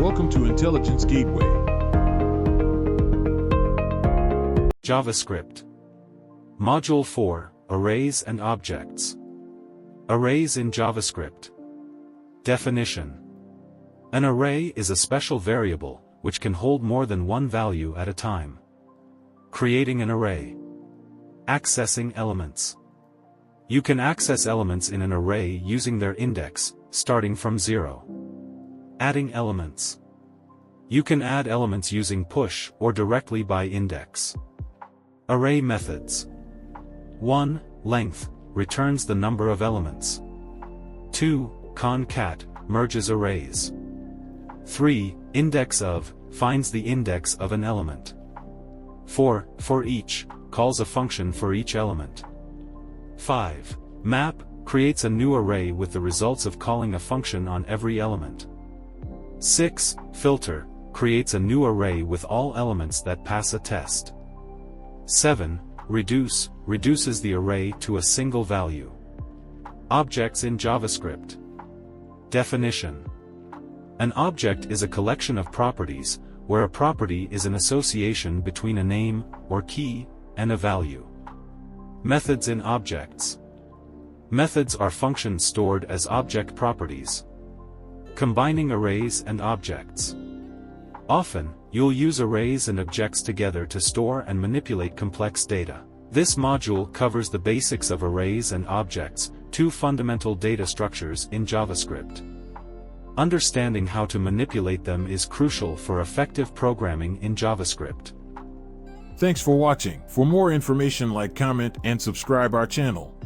Welcome to Intelligence Gateway. JavaScript. Module 4, Arrays and Objects. Arrays in JavaScript. Definition. An array is a special variable, which can hold more than one value at a time. Creating an array. Accessing elements. You can access elements in an array using their index, starting from 0. Adding elements. You can add elements using push or directly by index. Array methods. 1. Length returns the number of elements. 2. Concat merges arrays. 3. Index of finds the index of an element. 4. For each calls a function for each element. 5. Map creates a new array with the results of calling a function on every element. 6. Filter creates a new array with all elements that pass a test. 7. Reduce reduces the array to a single value. Objects in JavaScript. Definition. An object is a collection of properties, where a property is an association between a name, or key, and a value. Methods in objects. Methods are functions stored as object properties. Combining arrays and objects. Often, you'll use arrays and objects together to store and manipulate complex data. This module covers the basics of arrays and objects, two fundamental data structures in JavaScript. Understanding how to manipulate them is crucial for effective programming in JavaScript. Thanks for watching. For more information, like, comment, and subscribe our channel.